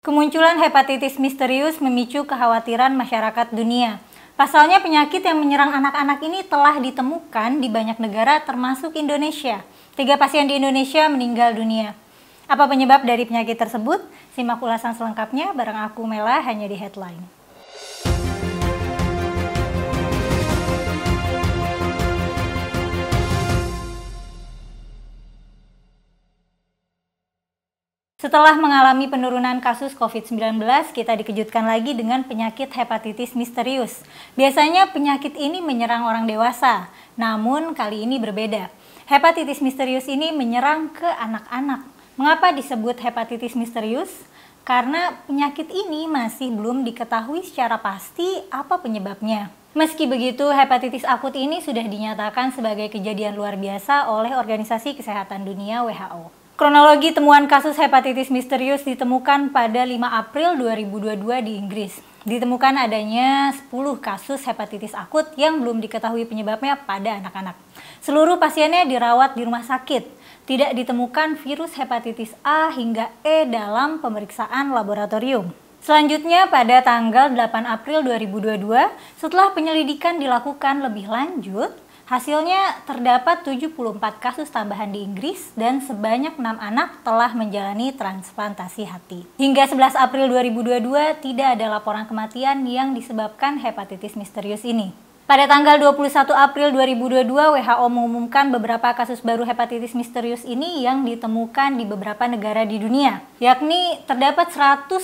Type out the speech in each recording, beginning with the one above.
Kemunculan hepatitis misterius memicu kekhawatiran masyarakat dunia. Pasalnya penyakit yang menyerang anak-anak ini telah ditemukan di banyak negara termasuk Indonesia. 3 pasien di Indonesia meninggal dunia. Apa penyebab dari penyakit tersebut? Simak ulasan selengkapnya bareng aku Mela hanya di Headline. Setelah mengalami penurunan kasus COVID-19, kita dikejutkan lagi dengan penyakit hepatitis misterius. Biasanya penyakit ini menyerang orang dewasa, namun kali ini berbeda. Hepatitis misterius ini menyerang ke anak-anak. Mengapa disebut hepatitis misterius? Karena penyakit ini masih belum diketahui secara pasti apa penyebabnya. Meski begitu, hepatitis akut ini sudah dinyatakan sebagai kejadian luar biasa oleh Organisasi Kesehatan Dunia (WHO). Kronologi temuan kasus hepatitis misterius ditemukan pada 5 April 2022 di Inggris. Ditemukan adanya 10 kasus hepatitis akut yang belum diketahui penyebabnya pada anak-anak. Seluruh pasiennya dirawat di rumah sakit. Tidak ditemukan virus hepatitis A hingga E dalam pemeriksaan laboratorium. Selanjutnya pada tanggal 8 April 2022, setelah penyelidikan dilakukan lebih lanjut, hasilnya terdapat 74 kasus tambahan di Inggris dan sebanyak 6 anak telah menjalani transplantasi hati. Hingga 11 April 2022 tidak ada laporan kematian yang disebabkan hepatitis misterius ini. Pada tanggal 21 April 2022, WHO mengumumkan beberapa kasus baru hepatitis misterius ini yang ditemukan di beberapa negara di dunia. Yakni terdapat 114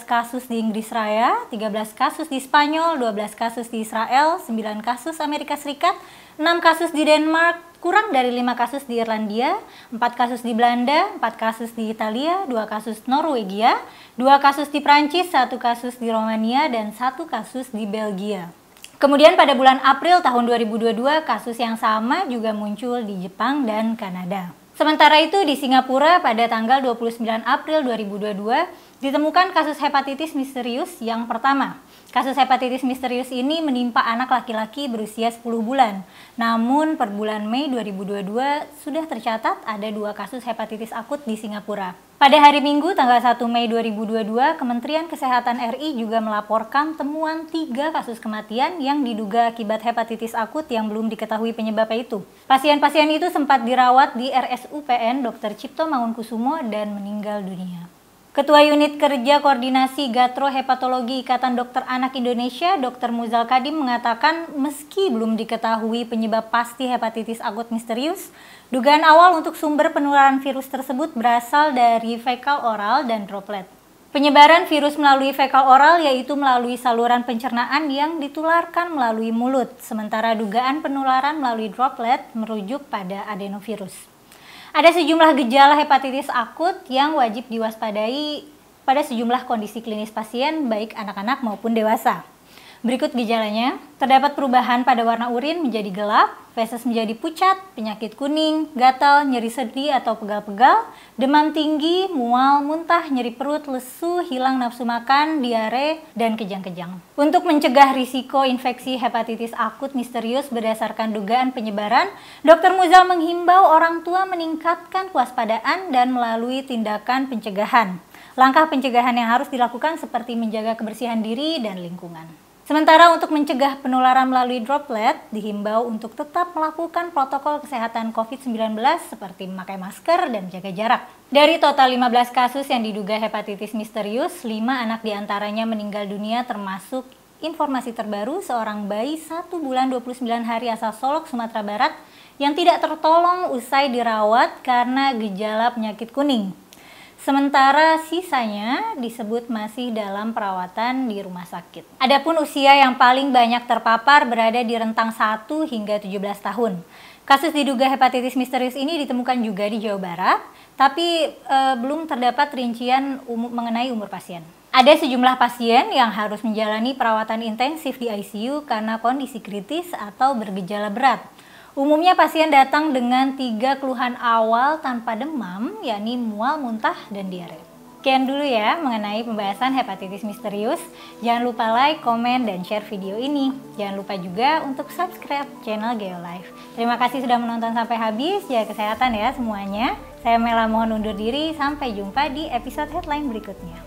kasus di Inggris Raya, 13 kasus di Spanyol, 12 kasus di Israel, 9 kasus Amerika Serikat, 6 kasus di Denmark, kurang dari 5 kasus di Irlandia, 4 kasus di Belanda, 4 kasus di Italia, 2 kasus Norwegia, 2 kasus di Prancis, 1 kasus di Romania, dan 1 kasus di Belgia. Kemudian pada bulan April tahun 2022, kasus yang sama juga muncul di Jepang dan Kanada. Sementara itu di Singapura pada tanggal 29 April 2022 ditemukan kasus hepatitis misterius yang pertama. Kasus hepatitis misterius ini menimpa anak laki-laki berusia 10 bulan. Namun per bulan Mei 2022 sudah tercatat ada 2 kasus hepatitis akut di Singapura. Pada hari Minggu tanggal 1 Mei 2022, Kementerian Kesehatan RI juga melaporkan temuan 3 kasus kematian yang diduga akibat hepatitis akut yang belum diketahui penyebabnya itu. Pasien-pasien itu sempat dirawat di RSUPN Dr. Cipto Mangunkusumo dan meninggal dunia. Ketua Unit Kerja Koordinasi Gastrohepatologi Ikatan Dokter Anak Indonesia, Dr. Muzal Kadim mengatakan meski belum diketahui penyebab pasti hepatitis akut misterius, dugaan awal untuk sumber penularan virus tersebut berasal dari fekal oral dan droplet. Penyebaran virus melalui fekal oral yaitu melalui saluran pencernaan yang ditularkan melalui mulut, sementara dugaan penularan melalui droplet merujuk pada adenovirus. Ada sejumlah gejala hepatitis akut yang wajib diwaspadai pada sejumlah kondisi klinis pasien, baik anak-anak maupun dewasa. Berikut gejalanya, terdapat perubahan pada warna urin menjadi gelap, feses menjadi pucat, penyakit kuning, gatal, nyeri sendi atau pegal-pegal, demam tinggi, mual, muntah, nyeri perut, lesu, hilang nafsu makan, diare, dan kejang-kejang. Untuk mencegah risiko infeksi hepatitis akut misterius berdasarkan dugaan penyebaran, Dr. Muzal menghimbau orang tua meningkatkan kewaspadaan dan melalui tindakan pencegahan. Langkah pencegahan yang harus dilakukan seperti menjaga kebersihan diri dan lingkungan. Sementara untuk mencegah penularan melalui droplet, dihimbau untuk tetap melakukan protokol kesehatan COVID-19 seperti memakai masker dan jaga jarak. Dari total 15 kasus yang diduga hepatitis misterius, 5 anak diantaranya meninggal dunia termasuk informasi terbaru seorang bayi 1 bulan 29 hari asal Solok, Sumatera Barat yang tidak tertolong usai dirawat karena gejala penyakit kuning. Sementara sisanya disebut masih dalam perawatan di rumah sakit. Adapun usia yang paling banyak terpapar berada di rentang 1 hingga 17 tahun. Kasus diduga hepatitis misterius ini ditemukan juga di Jawa Barat, tapi belum terdapat rincian mengenai umur pasien. Ada sejumlah pasien yang harus menjalani perawatan intensif di ICU karena kondisi kritis atau bergejala berat. Umumnya pasien datang dengan 3 keluhan awal tanpa demam, yakni mual, muntah, dan diare. Sekian dulu ya mengenai pembahasan hepatitis misterius. Jangan lupa like, komen, dan share video ini. Jangan lupa juga untuk subscribe channel Geolife. Terima kasih sudah menonton sampai habis. Jaga kesehatan ya semuanya. Saya Mela mohon undur diri. Sampai jumpa di episode headline berikutnya.